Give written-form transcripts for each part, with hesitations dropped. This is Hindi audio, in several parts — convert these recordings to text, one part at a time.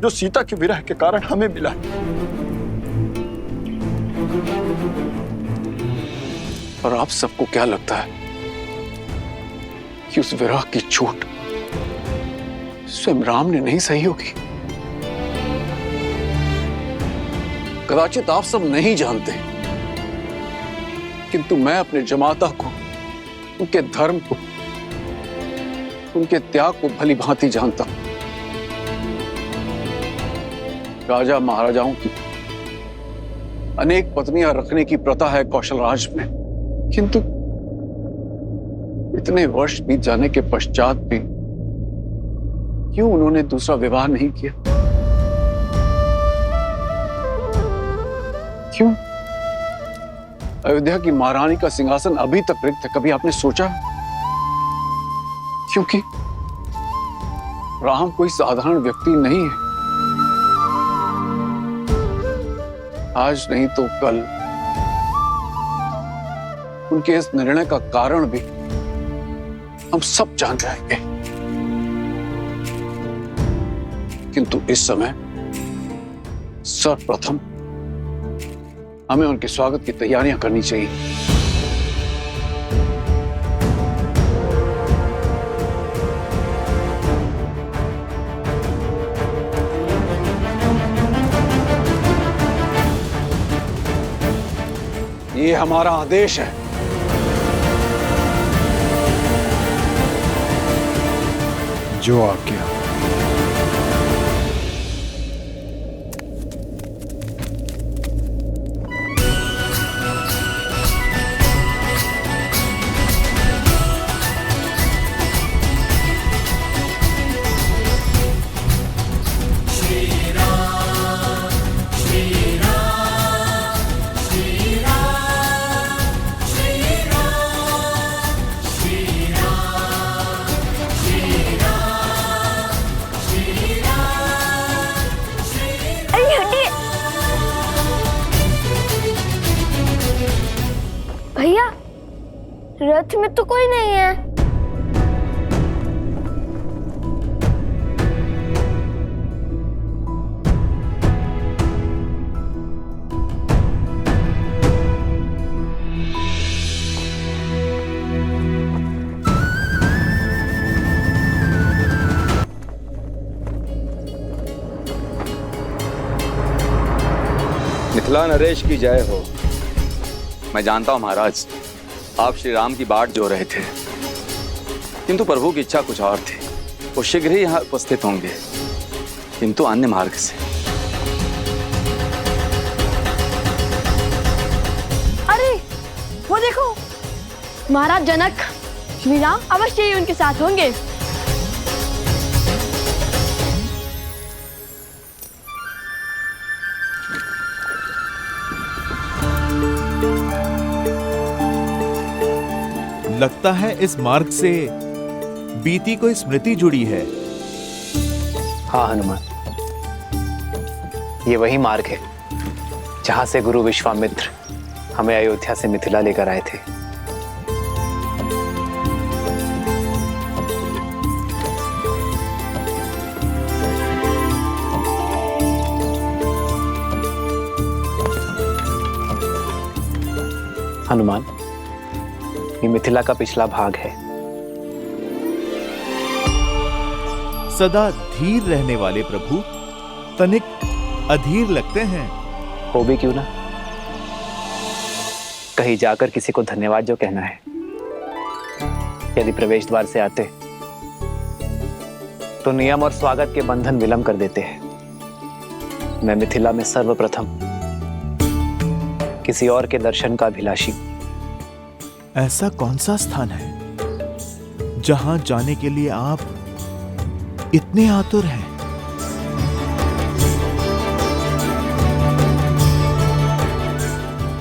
जो सीता के विरह के कारण हमें मिला है। और आप सबको क्या लगता है कि उस विरह की चोट स्वयं राम ने नहीं सही होगी? कदाचित आप सब नहीं जानते, किंतु मैं अपने जमाता को, उनके धर्म को, उनके त्याग को भली भांति जानता हूं। राजा महाराजाओं की अनेक पत्नियां रखने की प्रथा है कौशल राज में, किंतु इतने वर्ष बीत जाने के पश्चात भी क्यों उन्होंने दूसरा विवाह नहीं किया? क्यों? अयोध्या की महारानी का सिंहासन अभी तक रिक्त है, कभी आपने सोचा? क्योंकि राम कोई साधारण व्यक्ति नहीं है। आज नहीं तो कल उनके इस निर्णय का कारण भी हम सब जान जाएंगे, किंतु इस समय सर्वप्रथम हमें उनके स्वागत की तैयारियां करनी चाहिए। ये हमारा आदेश है। जो आज्ञा। भैया, रथ में तो कोई नहीं है। मिथिला नरेश की जय हो। मैं जानता हूं महाराज, आप श्री राम की बाट जो रहे थे, किंतु प्रभु की इच्छा कुछ और थी। वो शीघ्र ही यहाँ उपस्थित होंगे, किंतु अन्य मार्ग से। अरे वो देखो, महाराज जनक श्री राम अवश्य ही उनके साथ होंगे। लगता है इस मार्ग से बीती कोई स्मृति जुड़ी है। हाँ हनुमान, ये वही मार्ग है जहां से गुरु विश्वामित्र हमें अयोध्या से मिथिला लेकर आए थे। हनुमान, ये मिथिला का पिछला भाग है। सदा धीर रहने वाले प्रभु तनिक अधीर लगते हैं। हो भी क्यों ना, कहीं जाकर किसी को धन्यवाद जो कहना है। यदि प्रवेश द्वार से आते तो नियम और स्वागत के बंधन विलंब कर देते हैं। मैं मिथिला में सर्वप्रथम किसी और के दर्शन का अभिलाषी। ऐसा कौन सा स्थान है जहां जाने के लिए आप इतने आतुर हैं?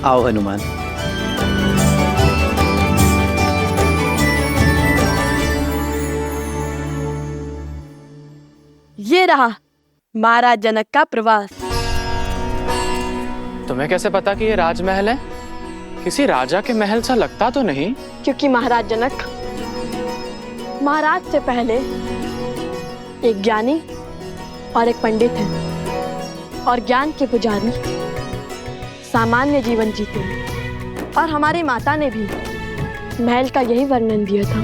आओ हनुमान। ये रहा महाराज जनक का प्रवास। तुम्हें कैसे पता कि ये राजमहल है? किसी राजा के महल सा लगता तो नहीं। क्योंकि महाराज जनक, महाराज से पहले एक ज्ञानी और एक पंडित हैं और ज्ञान के पुजारी सामान्य जीवन जीते हैं। और हमारी माता ने भी महल का यही वर्णन दिया था।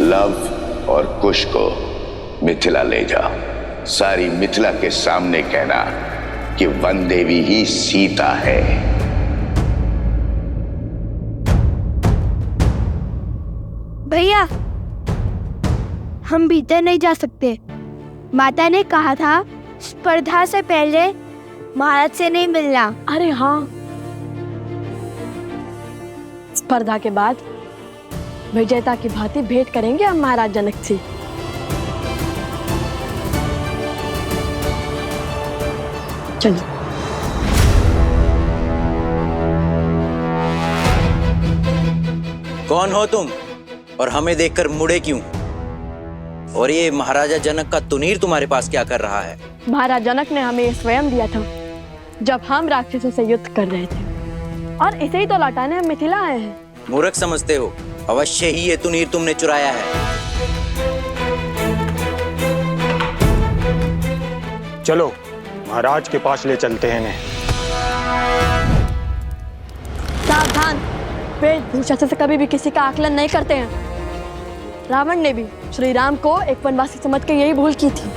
लव और कुश को मिथिला ले जाओ। सारी मिथिला के सामने कहना कि वन देवी ही सीता है। भैया, हम भीतर नहीं जा सकते। माता ने कहा था स्पर्धा से पहले महाराज से नहीं मिलना। अरे हाँ, स्पर्धा के बाद विजेता की भांति भेंट करेंगे हम महाराज जनक से। चलिए। कौन हो तुम और हमें देखकर मुड़े क्यों? और ये महाराजा जनक का तुनीर तुम्हारे पास क्या कर रहा है? महाराज जनक ने हमें स्वयं दिया था जब हम राक्षसों से युद्ध कर रहे थे, और इसे ही तो लौटाने हम मिथिला आए हैं। मूर्ख समझते हो? अवश्य ही ये तुनीर तुमने चुराया है। चलो महाराज के पास ले चलते हैं इन्हें। सावधान, वेशभूषा से कभी भी किसी का आकलन नहीं करते हैं। रावण ने भी श्री राम को एक वनवासी समझ के यही भूल की थी।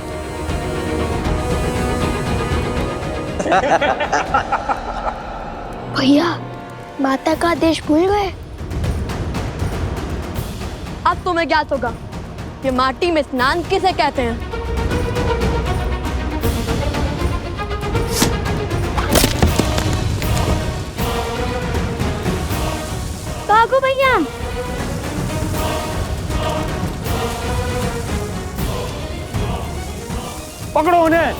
भैया, माता का आदेश भूल गए? अब तुम्हें ज्ञात होगा कि माटी में स्नान किसे कहते हैं। भागो भैया। पकड़ो उन्हें।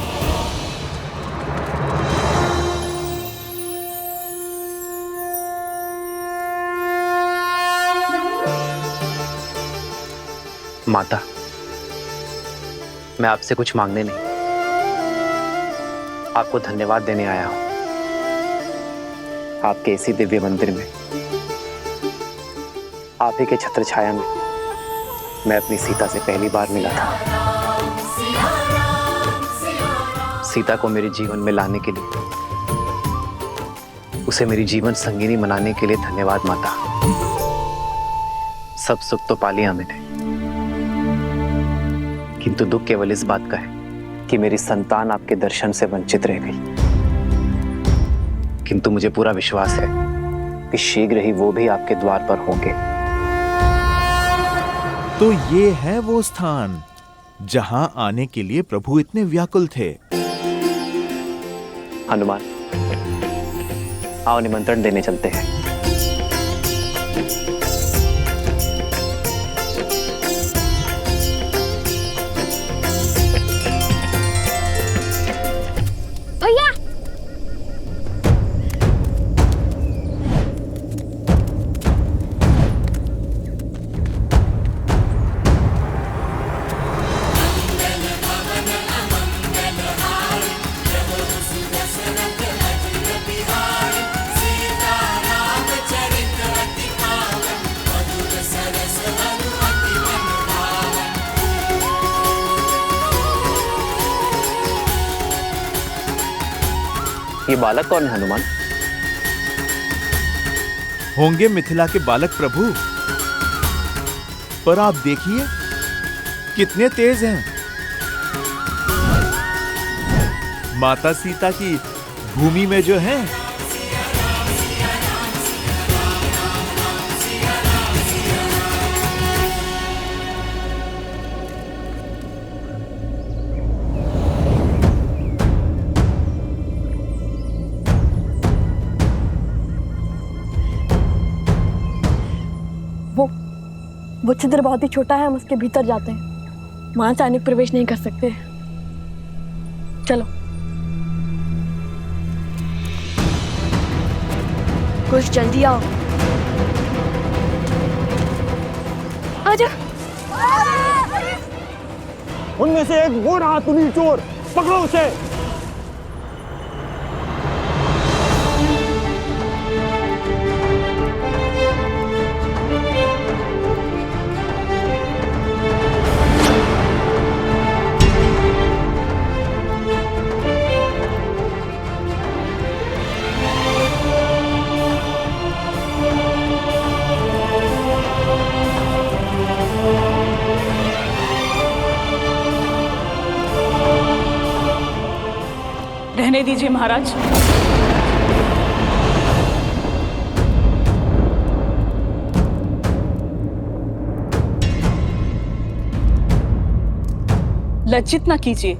माता, मैं आपसे कुछ मांगने नहीं, आपको धन्यवाद देने आया हूं। आपके इसी दिव्य मंदिर में, आप ही के छत्र छाया में मैं अपनी सीता से पहली बार मिला था। सीता को मेरे जीवन में लाने के लिए, उसे मेरी जीवन संगिनी बनाने के लिए धन्यवाद माता। सब सुख तो पा लिया मैंने, किंतु दुख केवल इस बात का है कि मेरी संतान आपके दर्शन से वंचित रह गई। किंतु मुझे पूरा विश्वास है कि शीघ्र ही वो भी आपके द्वार पर होंगे। तो ये है वो स्थान जहां आने के लिए प्रभु इतने व्याकुल थे। हनुमान, आओ निमंत्रण देने चलते हैं। भैया, ये बालक कौन है हनुमान? होंगे मिथिला के बालक प्रभु, पर आप देखिए कितने तेज हैं। माता सीता की भूमि में जो है, वो छिद्र बहुत ही छोटा है, हम उसके भीतर जाते हैं। वहां सैनिक प्रवेश नहीं कर सकते। चलो। कुछ जल्दी आओ। आजा। उनमें से एक वो रहा तुनीर चोर, पकड़ो उसे। कहने दीजिए महाराज। लज्जित ना कीजिए।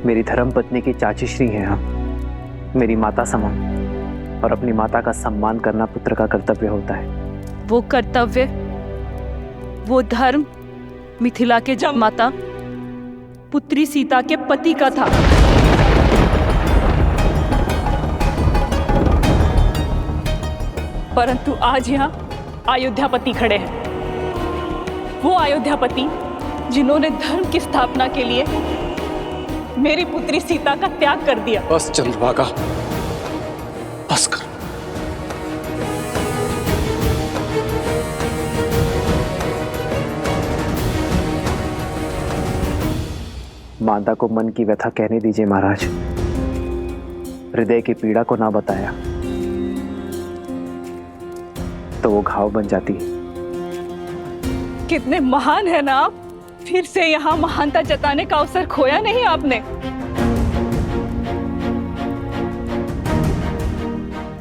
मेरी धर्म पत्नी की चाची श्री हैं आप, मेरी माता समान, और अपनी माता का सम्मान करना पुत्र का कर्तव्य होता है। वो कर्तव्य, वो धर्म मिथिला के जब माता पुत्री सीता के पति का था। परंतु आज यहाँ अयोध्यापति खड़े हैं, वो अयोध्यापति जिन्होंने धर्म की स्थापना के लिए मेरी पुत्री सीता का त्याग कर दिया। बस चंद्रभागा, बस कर। माता को मन की व्यथा कहने दीजिए महाराज। हृदय की पीड़ा को ना बताया तो वो घाव बन जाती है। कितने महान है ना आप, फिर से यहाँ महानता जताने का अवसर खोया नहीं आपने।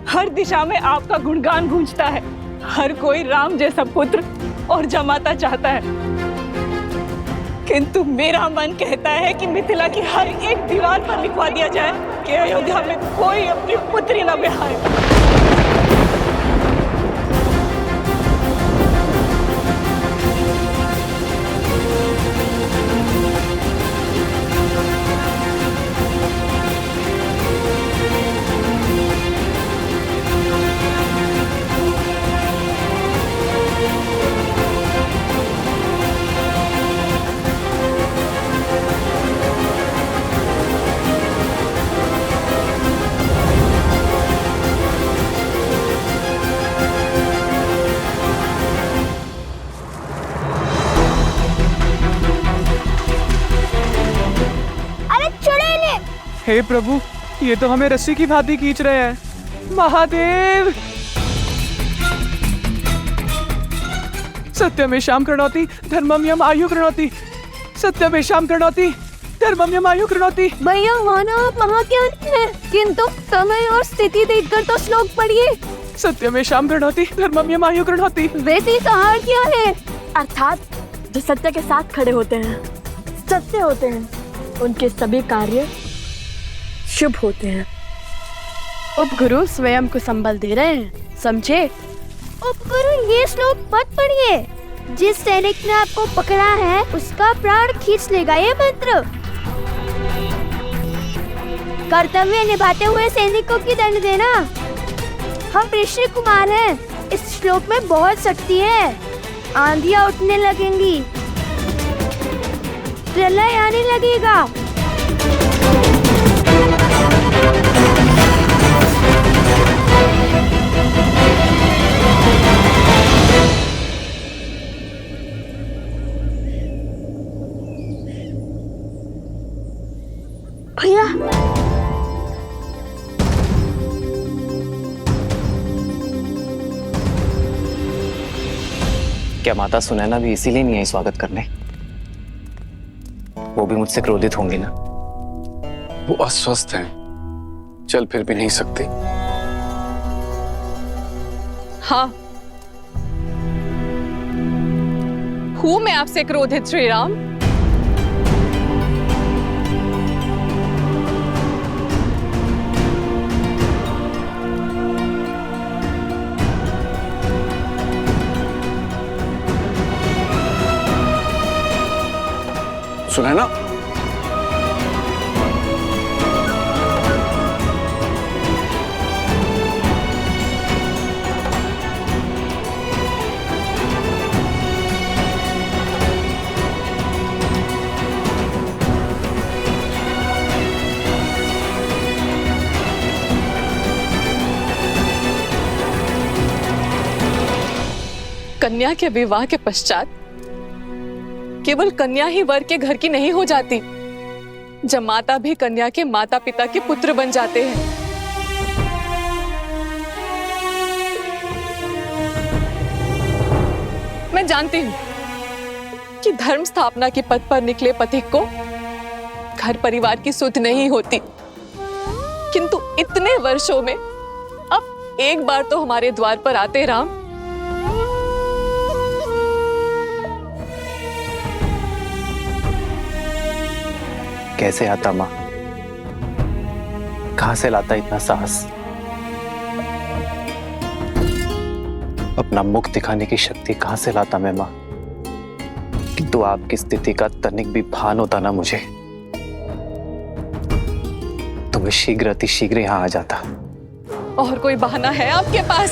हर दिशा में आपका गुणगान गूंजता है, हर कोई राम जैसा पुत्र और जमाता चाहता है, किंतु मेरा मन कहता है कि मिथिला की हर एक दीवार पर लिखवा दिया जाए कि अयोध्या में कोई अपनी पुत्री न ब्याहे। हे प्रभु, ये तो हमें रस्सी की भांति खींच रहे हैं। महादेव! सत्यमेषां कृणोति धर्मं यम आयु कृणोति, सत्यमेषां कृणोति धर्मं यम आयु कृणोति। भैया मानो आप वहाँ क्यों हैं? किंतु समय और स्थिति देखकर तो श्लोक पढ़िए। सत्यमेषां कृणोति धर्मं यम आयु कृणोति। वैसे सहार क्या है? अर्थात जो सत्य के साथ खड़े होते हैं, सत्य होते हैं, उनके सभी कार्य शुभ होते हैं। उपगुरु स्वयं को संबल दे रहे हैं, समझे? उपगुरु ये श्लोक मत पढ़िए। जिस सैनिक ने आपको पकड़ा है उसका प्राण खींच लेगा ये मंत्र। कर्तव्य निभाते हुए सैनिकों की दंड देना। हम ऋषि कुमार हैं, इस श्लोक में बहुत शक्ति है। आंधियां उठने लगेंगी, प्रलय आने लगेगा। भैया, क्या माता सुनैना भी इसीलिए नहीं आई स्वागत करने? वो भी मुझसे क्रोधित होंगी ना? वो अस्वस्थ हैं, चल फिर भी नहीं सकती। हाँ, हूँ मैं आपसे क्रोधित श्री राम। सुनैना, कन्या के विवाह के पश्चात केवल कन्या ही वर के घर की नहीं हो जाती, जमाता भी कन्या के माता पिता के पुत्र बन जाते हैं। मैं जानती हूँ कि धर्म स्थापना के पद पर निकले पति को घर परिवार की सुध नहीं होती, किंतु इतने वर्षों में अब एक बार तो हमारे द्वार पर आते राम। कैसे आता माँ? कहां से लाता इतना साहस? अपना मुख दिखाने की शक्ति कहां से लाता मैं माँ? किंतु आपकी स्थिति का तनिक भी भान होता ना मुझे, तो मैं शीघ्र अतिशीघ्र यहां आ जाता। और कोई बहाना है आपके पास?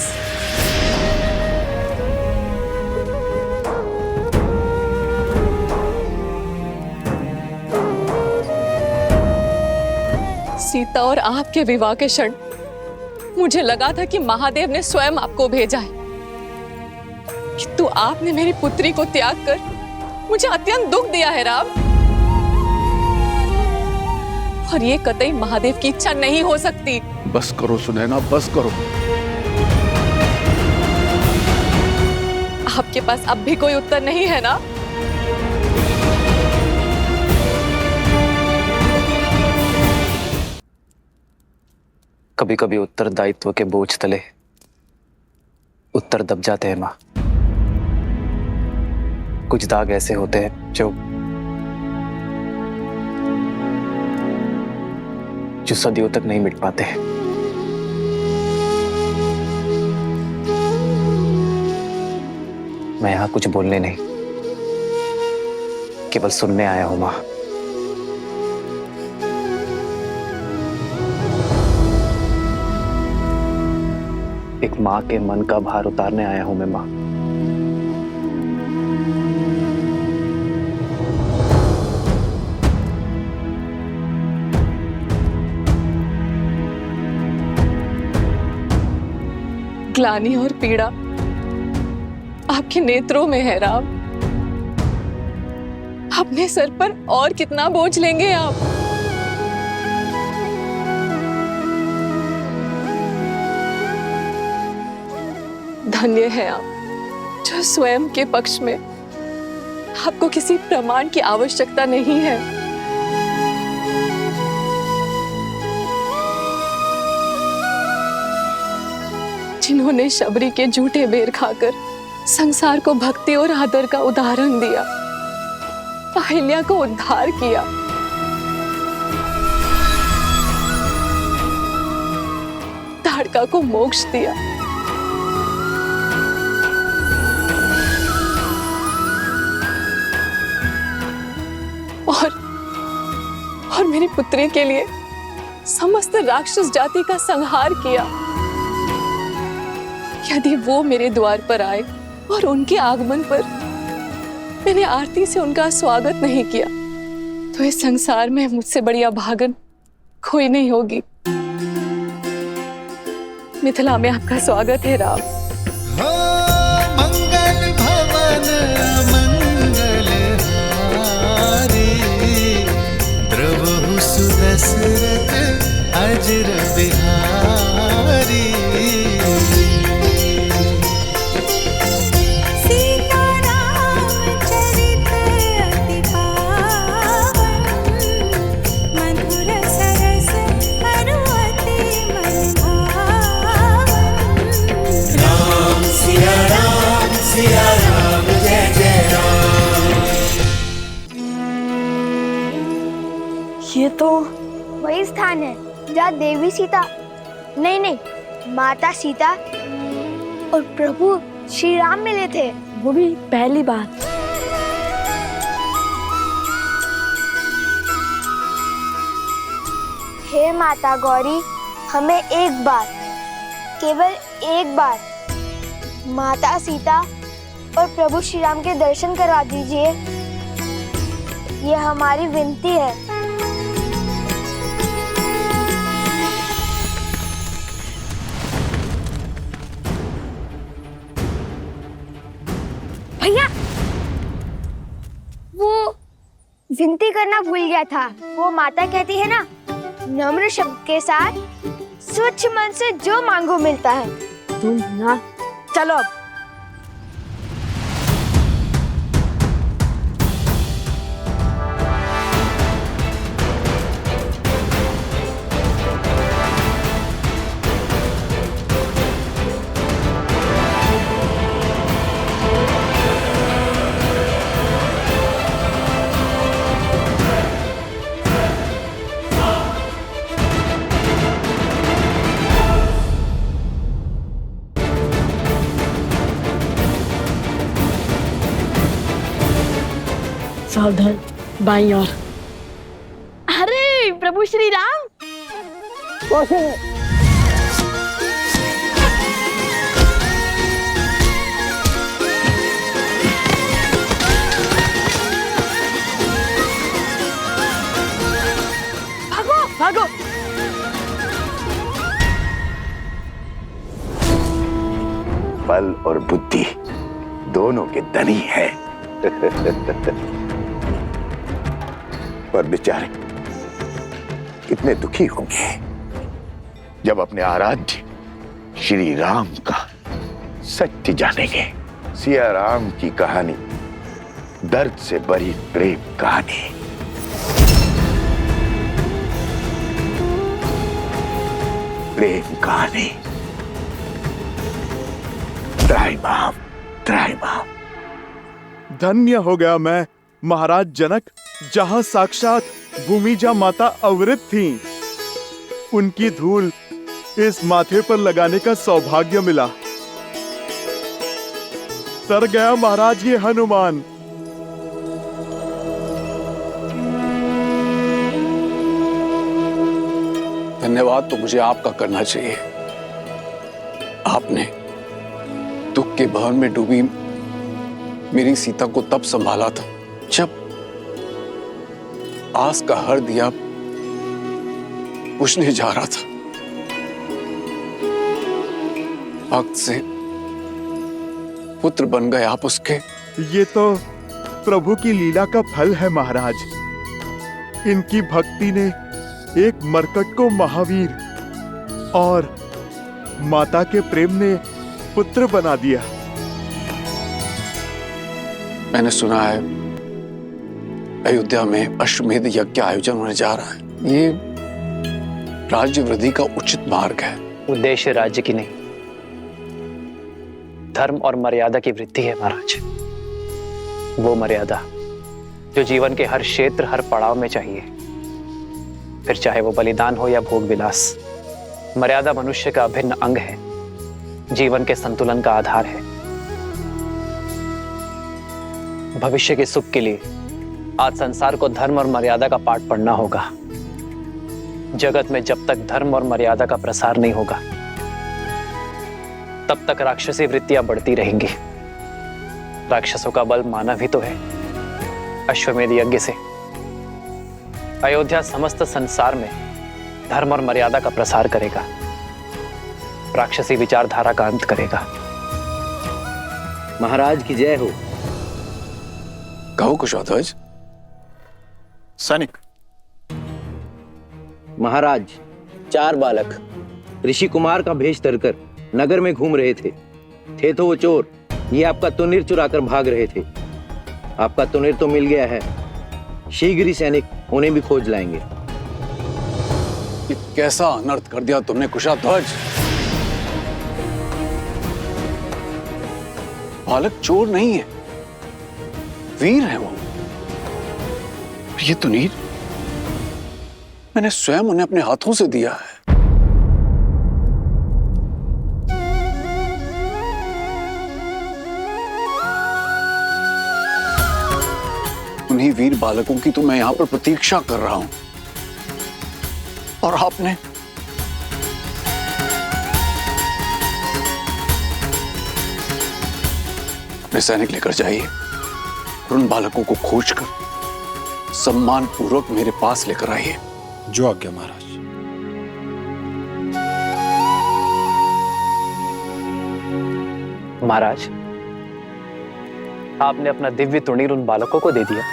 सीता और आपके विवाह के क्षण मुझे लगा था कि महादेव ने स्वयं आपको भेजा है, किंतु आपने मेरी पुत्री को त्याग कर मुझे अत्यंत दुख दिया है राम। और ये कतई महादेव की इच्छा नहीं हो सकती। बस करो सुनैना, बस करो। आपके पास अब भी कोई उत्तर नहीं है ना? कभी कभी उत्तरदायित्व के बोझ तले उत्तर दब जाते हैं माँ। कुछ दाग ऐसे होते हैं जो सदियों तक नहीं मिट पाते। मैं यहां कुछ बोलने नहीं, केवल सुनने आया हूं मां। एक मां के मन का भार उतारने आया हूं मैं मां। ग्लानि और पीड़ा आपके नेत्रों में है राम। अपने सर पर और कितना बोझ लेंगे आप? धन्य है आप जो स्वयं के पक्ष में आपको किसी प्रमाण की आवश्यकता नहीं है। जिन्होंने शबरी के झूठे बेर खाकर संसार को भक्ति और आदर का उदाहरण दिया, अहिल्या को उद्धार किया, ताड़का को मोक्ष दिया, और मेरी पुत्री के लिए समस्त राक्षस जाति का संहार किया। यदि वो मेरे द्वार पर आए और उनके आगमन पर मैंने आरती से उनका स्वागत नहीं किया, तो इस संसार में मुझसे बड़ी अभागन कोई नहीं होगी। मिथिला में आपका स्वागत है राम। मंगल भवन मंगल हारी, द्रवहु सुदशरथ अजर बिहारी। ये तो वही स्थान है जहाँ देवी सीता, नहीं, माता सीता और प्रभु श्री राम मिले थे, वो भी पहली बार। हे माता गौरी, हमें एक बार, केवल एक बार माता सीता और प्रभु श्री राम के दर्शन करवा दीजिए। ये हमारी विनती है। भैया, वो विनती करना भूल गया था। वो माता कहती है ना, नम्र शब्द के साथ स्वच्छ मन से जो मांगो मिलता है। तुम ना, चलो अब। सावधान, बाईं ओर। अरे प्रभु श्री राम। भागो भागो। बल और बुद्धि दोनों के धनी है। पर बेचारे कितने दुखी होंगे जब अपने आराध्य श्री राम का सत्य जानेंगे। सिया राम की कहानी दर्द से भरी प्रेम कहानी। प्रेम कहानी। त्राहिमाम, त्राहिमाम। धन्य हो गया मैं महाराज जनक, जहां साक्षात भूमिजा माता अवृत थीं। उनकी धूल इस माथे पर लगाने का सौभाग्य मिला। तर गया महाराज ये हनुमान। धन्यवाद तो मुझे आपका करना चाहिए। आपने दुख के भवन में डूबी मेरी सीता को तब संभाला था जब आस का हर दिया बुझने जा रहा था। वक्त से पुत्र बन गए आप उसके। ये तो प्रभु की लीला का फल है महाराज। इनकी भक्ति ने एक मरकट को महावीर और माता के प्रेम ने पुत्र बना दिया। मैंने सुना है अयोध्या में अश्वमेध यज्ञ आयोजन होने जा रहा है। ये राज्य वृद्धि का उचित मार्ग है। उद्देश्य राज्य की नहीं, धर्म और मर्यादा की वृद्धि है महाराज। वो मर्यादा जो जीवन के हर क्षेत्र, हर पड़ाव में चाहिए, फिर चाहे वो बलिदान हो या भोग विलास। मर्यादा मनुष्य का अभिन्न अंग है, जीवन के संतुलन का आधार है। भविष्य के सुख के लिए आज संसार को धर्म और मर्यादा का पाठ पढ़ना होगा। जगत में जब तक धर्म और मर्यादा का प्रसार नहीं होगा, तब तक राक्षसी वृत्तियां बढ़ती रहेंगी। राक्षसों का बल मानव ही तो है। अश्वमेध यज्ञ से अयोध्या समस्त संसार में धर्म और मर्यादा का प्रसार करेगा, राक्षसी विचारधारा का अंत करेगा। महाराज की जय हो। कहो कुशोध्वज। सैनिक। महाराज, 4 बालक ऋषि कुमार का भेष धरकर नगर में घूम रहे थे तो वो चोर। ये आपका तुनीर चुराकर भाग रहे थे। आपका तुनीर तो मिल गया है, शीघ्र ही सैनिक उन्हें भी खोज लाएंगे। ये कैसा अनर्थ कर दिया तुमने कुशाध्वज। बालक चोर नहीं है, वीर है वो। ये तुनीर मैंने स्वयं उन्हें अपने हाथों से दिया है। उन्हीं वीर बालकों की तो मैं यहां पर प्रतीक्षा कर रहा हूं, और आपने अपने सैनिक लेकर जाइए और उन बालकों को खोजकर सम्मान पूर्वक मेरे पास लेकर आइए। जो आज्ञा महाराज। महाराज, आपने अपना दिव्य तुणीर उन बालकों को दे दिया।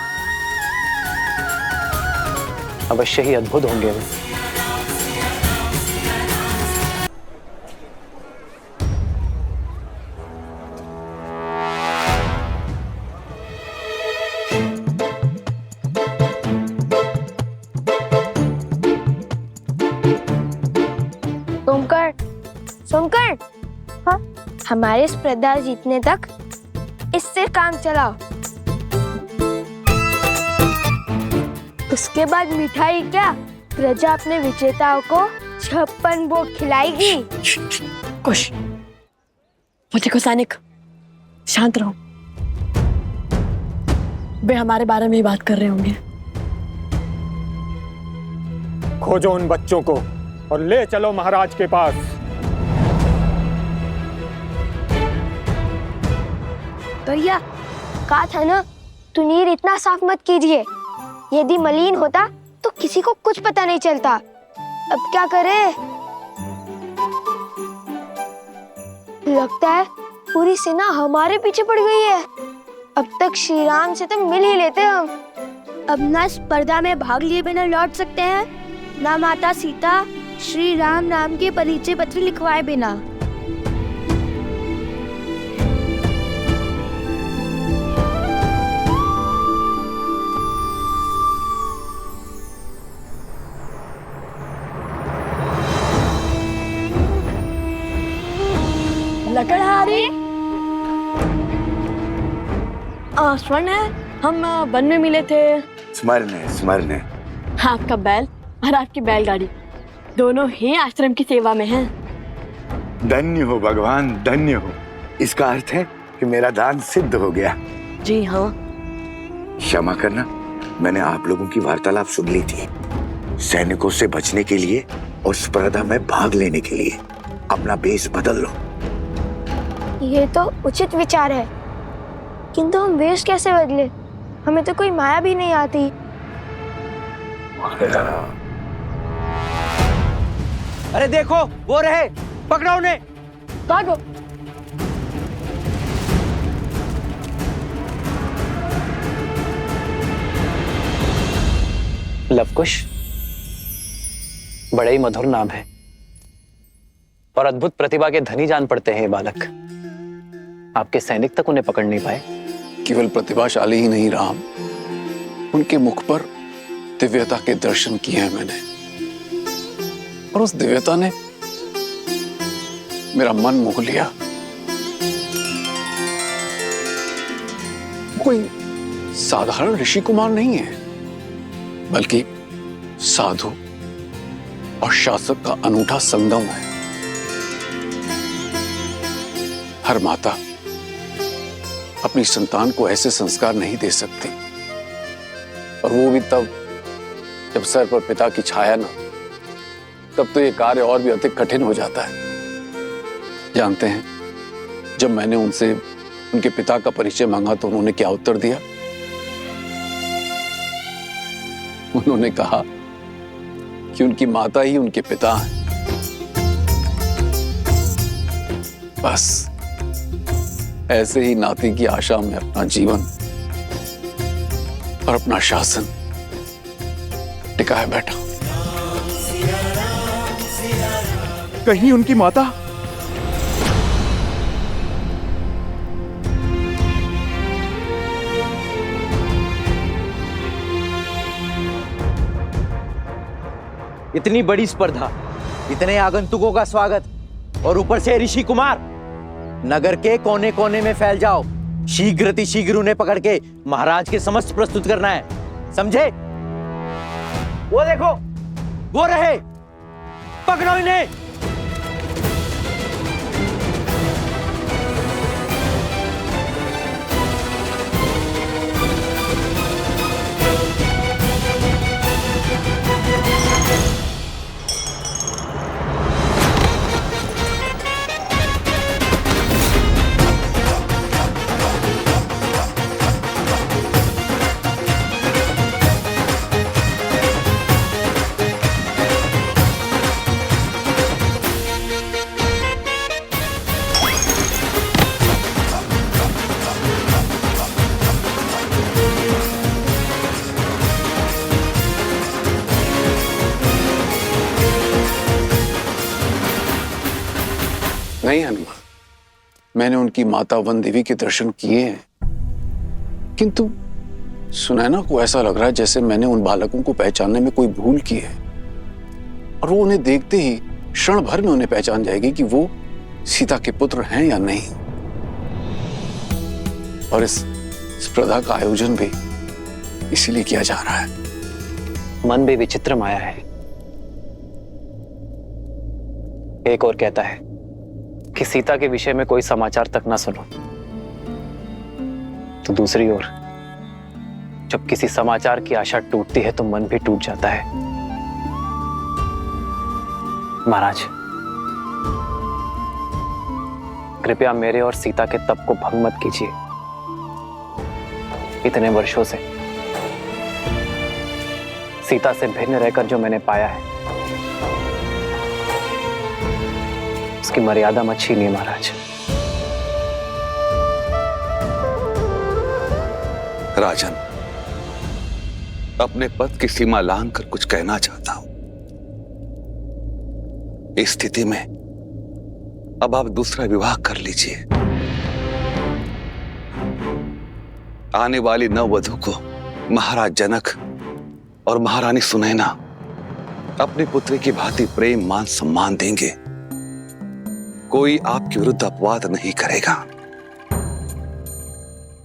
अवश्य ही अद्भुत होंगे वे। सोमकर, हाँ? हमारे स्पर्धा जीतने तक इससे काम चलाओ। उसके बाद मिठाई क्या, प्रजा अपने विजेताओं को 56 भोग खिलाएगी। कुश, मुझे को सैनिक, शांत रहो। वे हमारे बारे में ही बात कर रहे होंगे। खोजो उन बच्चों को और ले चलो महाराज के पास। भैया कहा था ना, तुनीर इतना साफ मत कीजिए। यदि मलिन होता तो किसी को कुछ पता नहीं चलता। अब क्या करें? लगता है पूरी सेना हमारे पीछे पड़ गई है। अब तक श्री राम से तो मिल ही लेते हम। अब ना स्पर्धा में भाग लिए बिना लौट सकते हैं, ना माता सीता श्री राम नाम के परिचय पत्र लिखवाए बिना। लकड़हारी स्वर्ण है, हम वन में मिले थे। स्मरण है, स्मरण है। आपका बैल और आपकी बैलगाड़ी दोनों ही आश्रम की सेवा में हैं। धन्य हो भगवान, धन्य हो। इसका अर्थ है कि मेरा दान सिद्ध हो गया। जी हाँ। क्षमा करना, मैंने आप लोगों की वार्तालाप सुन ली थी। सैनिकों से बचने के लिए और स्पर्धा में भाग लेने के लिए अपना बेस बदल लो। ये तो उचित विचार है, किंतु हम वेश कैसे बदले? हमें तो कोई माया भी नहीं आती। अरे देखो, वो रहे, पकड़ो उन्हें। भागो। लवकुश बड़े ही मधुर नाम है और अद्भुत प्रतिभा के धनी जान पड़ते हैं ये बालक। आपके सैनिक तक उन्हें पकड़ नहीं पाए। केवल प्रतिभाशाली ही नहीं राम, उनके मुख पर दिव्यता के दर्शन किए हैं मैंने, और उस दिव्यता ने मेरा मन मोह लिया। कोई साधारण ऋषि कुमार नहीं है, बल्कि साधु और शासक का अनूठा संगम है। हर माता अपनी संतान को ऐसे संस्कार नहीं दे सकती, और वो भी तब जब सर पर पिता की छाया ना, तब तो ये कार्य और भी अधिक कठिन हो जाता है। जानते हैं, जब मैंने उनसे उनके पिता का परिचय मांगा तो उन्होंने क्या उत्तर दिया? उन्होंने कहा कि उनकी माता ही उनके पिता हैं। बस ऐसे ही नाती की आशा में अपना जीवन और अपना शासन टिकाए बैठा। कहीं उनकी माता? इतनी बड़ी स्पर्धा, इतने आगंतुकों का स्वागत, और ऊपर से ऋषि कुमार। नगर के कोने कोने में फैल जाओ, शीघ्र उन्हें पकड़ के महाराज के समक्ष प्रस्तुत करना है, समझे? वो देखो, वो रहे, पकड़ो इन्हें। नहीं हनुमान, मैंने उनकी माता वन देवी के दर्शन किए हैं, किंतु सुनैना को ऐसा लग रहा है जैसे मैंने उन बालकों को पहचानने में कोई भूल की है, और वो उन्हें देखते ही क्षण भर में उन्हें पहचान जाएगी कि वो सीता के पुत्र हैं या नहीं। और इस स्पर्धा का आयोजन भी इसीलिए किया जा रहा है। मन भी विचित्र माया है। एक और कहता है कि सीता के विषय में कोई समाचार तक ना सुनो, तो दूसरी ओर जब किसी समाचार की आशा टूटती है तो मन भी टूट जाता है। महाराज, कृपया मेरे और सीता के तप को भंग मत कीजिए। इतने वर्षों से सीता से भिन्न रहकर जो मैंने पाया है, उसकी मर्यादा मत छीनिए महाराज। राजन, अपने पद की सीमा लांघ कर कुछ कहना चाहता हूं। इस स्थिति में अब आप दूसरा विवाह कर लीजिए। आने वाली नववधू को महाराज जनक और महारानी सुनैना अपनी पुत्री की भांति प्रेम मान सम्मान देंगे। कोई आपके विरुद्ध अपवाद नहीं करेगा।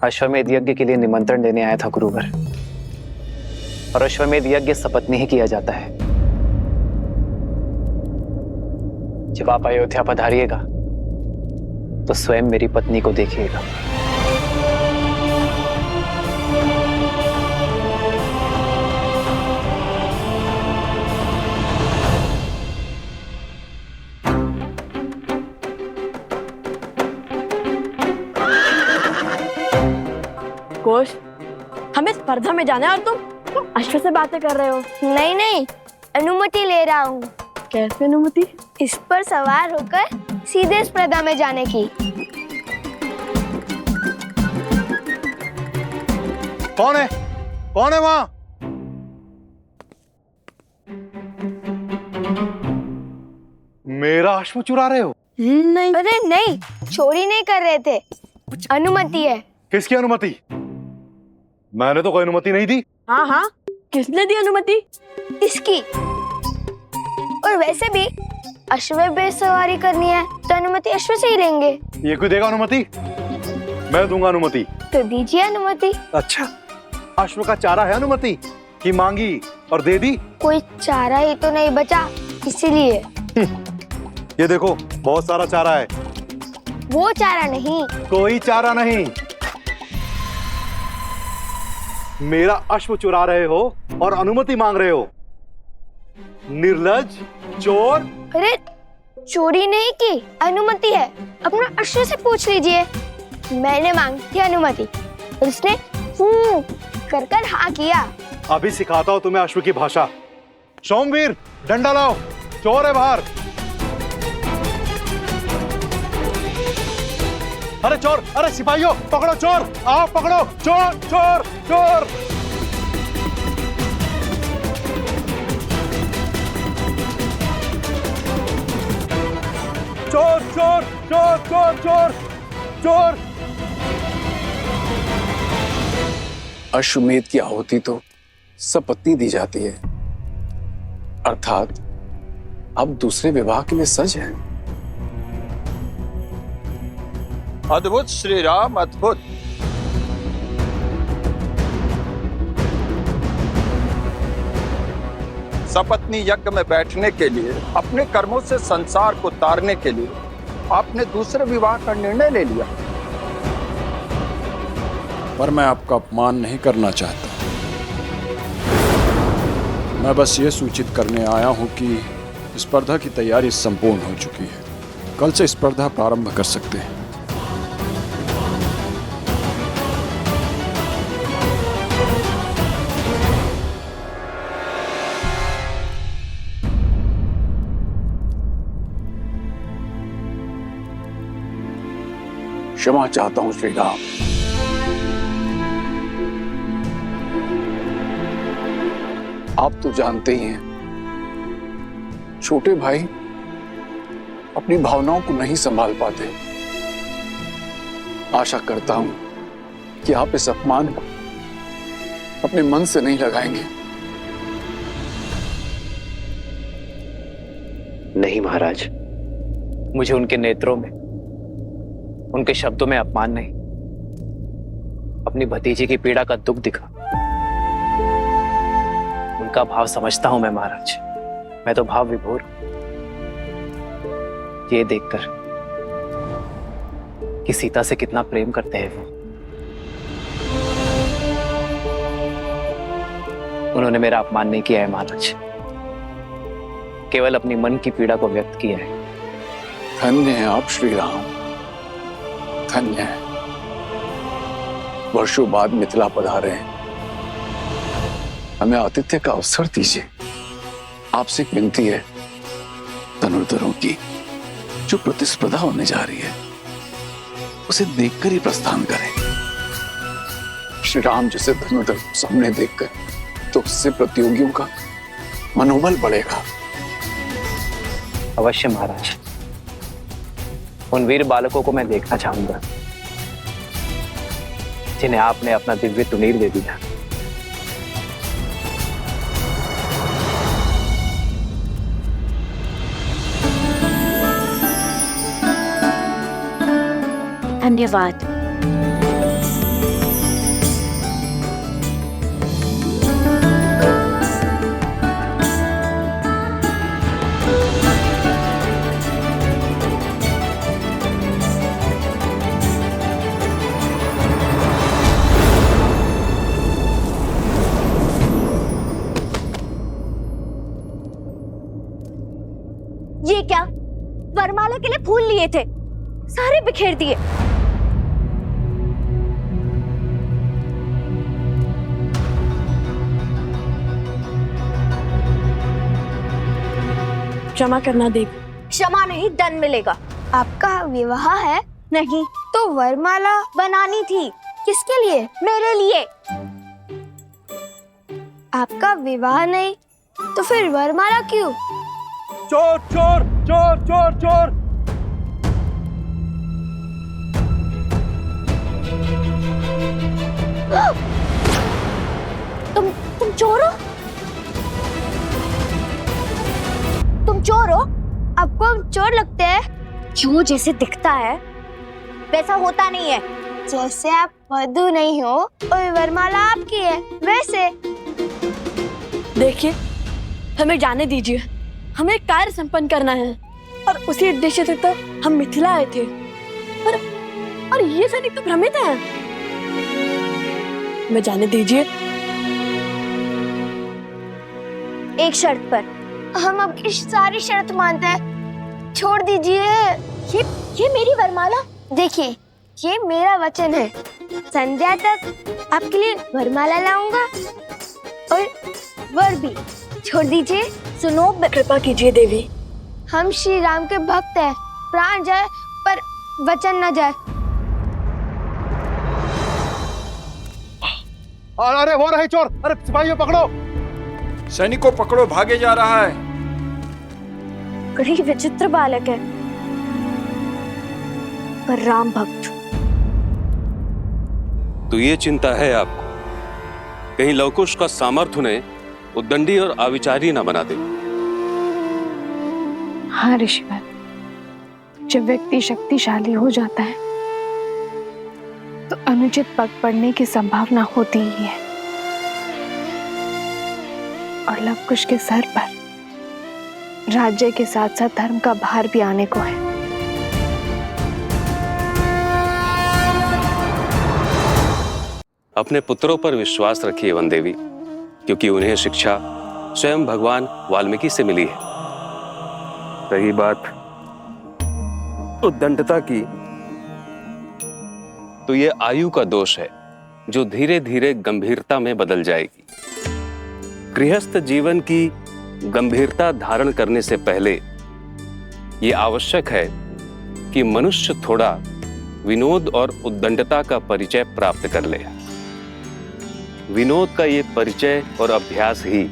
अश्वमेध यज्ञ के लिए निमंत्रण देने आया था गुरुवर, और अश्वमेध यज्ञ सपत्नी ही किया जाता है। जब आप अयोध्या पधारिएगा तो स्वयं मेरी पत्नी को देखिएगा। कोश, हमें स्पर्धा में जाना है और तुम अश्व से बातें कर रहे हो। नहीं नहीं, अनुमति ले रहा हूँ। कैसे अनुमति? इस पर सवार होकर सीधे स्पर्धा में जाने की। कौन है? कौन है वहां? मेरा अश्व चुरा रहे हो? नहीं, अरे नहीं, चोरी नहीं कर रहे थे। अनुमति है। किसकी अनुमति? मैंने तो कोई अनुमति नहीं दी। हाँ हाँ, किसने दी अनुमति? इसकी। और वैसे भी अश्व पे सवारी करनी है तो अनुमति अश्व से ही लेंगे। ये कोई देगा अनुमति? मैं दूंगा अनुमति। तो दीजिए अनुमति। अच्छा, अश्व का चारा है अनुमति कि मांगी और दे दी? कोई चारा ही तो नहीं बचा, इसीलिए। ये देखो, बहुत सारा चारा है। वो चारा नहीं। कोई चारा नहीं। मेरा अश्व चुरा रहे हो और अनुमति मांग रहे हो। निर्लज्ज, चोर। अरे चोरी नहीं की, अनुमति है। अपना अश्व से पूछ लीजिए। मैंने मांगी थी अनुमति, उसने कर कर हाँ किया। अभी सिखाता हूं तुम्हें अश्व की भाषा। सोमवीर, डंडा लाओ, चोर है बाहर। अरे चोर, अरे सिपाहियों, पकड़ो चोर, आओ पकड़ो चोर, चोर, चोर। चोर, चोर, चोर, चोर, चोर, चोर। अश्वमेध की आहुति तो सपत्नी दी जाती है, अर्थात अब दूसरे विवाह के लिए सज है। अद्भुत श्री राम, अद्भुत। सपत्नी यज्ञ में बैठने के लिए, अपने कर्मों से संसार को तारने के लिए आपने दूसरे विवाह का निर्णय ले लिया। पर मैं आपका अपमान नहीं करना चाहता। मैं बस ये सूचित करने आया हूं कि स्पर्धा की तैयारी संपूर्ण हो चुकी है। कल से स्पर्धा प्रारंभ कर सकते हैं। क्षमा चाहता हूं श्री राम। आप तो जानते ही हैं, छोटे भाई अपनी भावनाओं को नहीं संभाल पाते। आशा करता हूं कि आप इस अपमान को अपने मन से नहीं लगाएंगे। नहीं महाराज, मुझे उनके नेत्रों में, उनके शब्दों में अपमान नहीं, अपनी भतीजी की पीड़ा का दुख दिखा। उनका भाव समझता हूं मैं महाराज। मैं तो भाव विभोर ये देखकर कि सीता से कितना प्रेम करते हैं वो। उन्होंने मेरा अपमान नहीं किया है महाराज, केवल अपनी मन की पीड़ा को व्यक्त किया है। धन्य है आप श्री राम, धन्य है। वर्षों बाद मिथिला पधारे हैं, हमें आतिथ्य का अवसर दीजिए। आपसे एक विनती है, धनुर्धरों की जो प्रतिस्पर्धा होने जा रही है उसे देखकर ही प्रस्थान करें। श्री राम जैसे धनुर्धर को सामने देखकर तो उससे प्रतियोगियों का मनोबल बढ़ेगा। अवश्य महाराज, उन वीर बालकों को मैं देखना चाहूंगा जिन्हें आपने अपना दिव्य तुनीर दे दिया। धन्यवाद। ये क्या? वरमाला के लिए फूल लिए थे, सारे बिखेर दिए। क्षमा करना देवी। क्षमा नहीं, दंड मिलेगा। आपका विवाह है? नहीं तो वरमाला बनानी थी। किसके लिए? मेरे लिए। आपका विवाह नहीं तो फिर वरमाला क्यों? चोर चोर चोर चोर चोर! तुम चोर हो? तुम चोर हो? आपको हम चोर लगते हैं? जो जैसे दिखता है वैसा होता नहीं है। जैसे आप वधू नहीं हो और वरमाला आपकी है वैसे। देखिए, हमें जाने दीजिए, हमें कार्य संपन्न करना है और उसी उद्देश्य से तो हम मिथिला आए थे। और ये सैनिक तो भ्रमित हैं। हमें जाने दीजिए। एक शर्त पर। हम आपकी सारी शर्त मानते हैं, छोड़ दीजिए। ये मेरी वरमाला देखिए, ये मेरा वचन है। संध्या तक आपके लिए वरमाला लाऊंगा और वर भी। छोड़ दीजिए। सुनो, कृपा कीजिए देवी। हम श्री राम के भक्त हैं, प्राण जाए पर वचन न जाए। अरे वो रहे चोर! अरे सिपाहियों पकड़ो! सैनिकों पकड़ो, भागे जा रहा है। बड़ी विचित्र बालक है, पर राम भक्त। तो ये चिंता है आपको, कहीं लवकुश का सामर्थ्य उन्हें उद्दंडी और अविचारी न बना दे। हाँ ऋषिवर, जब व्यक्ति शक्तिशाली हो जाता है तो अनुचित पग पड़ने की संभावना होती ही है, और लवकुश के सर पर राज्य के साथ साथ धर्म का भार भी आने को है। अपने पुत्रों पर विश्वास रखिए वन देवी, क्योंकि उन्हें शिक्षा स्वयं भगवान वाल्मीकि से मिली है। रही बात उद्दंडता की, तो ये आयु का दोष है जो धीरे धीरे गंभीरता में बदल जाएगी। गृहस्थ जीवन की गंभीरता धारण करने से पहले ये आवश्यक है कि मनुष्य थोड़ा विनोद और उद्दंडता का परिचय प्राप्त कर ले। विनोद का ये परिचय और अभ्यास ही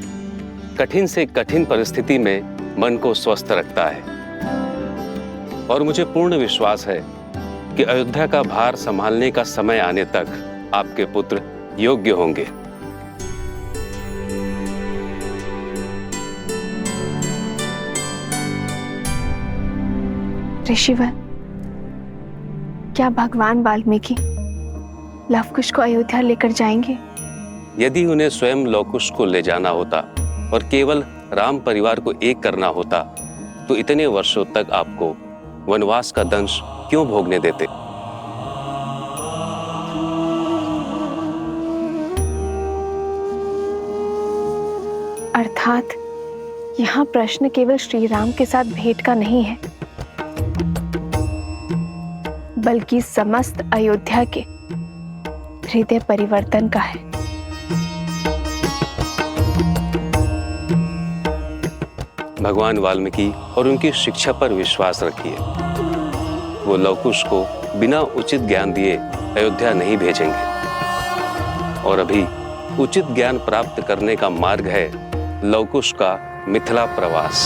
कठिन से कठिन परिस्थिति में मन को स्वस्थ रखता है। और मुझे पूर्ण विश्वास है कि अयोध्या का भार संभालने का समय आने तक आपके पुत्र योग्य होंगे। ऋषिवर, क्या भगवान वाल्मीकि लवकुश को अयोध्या लेकर जाएंगे? यदि उन्हें स्वयं लवकुश को ले जाना होता और केवल राम परिवार को एक करना होता तो इतने वर्षों तक आपको वनवास का दंश क्यों भोगने देते? अर्थात यहाँ प्रश्न केवल श्री राम के साथ भेंट का नहीं है, बल्कि समस्त अयोध्या के हृदय परिवर्तन का है। भगवान वाल्मीकि और उनकी शिक्षा पर विश्वास रखिए। वो लवकुश को बिना उचित ज्ञान दिए अयोध्या नहीं भेजेंगे। और अभी उचित ज्ञान प्राप्त करने का मार्ग है लवकुश का मिथिला प्रवास।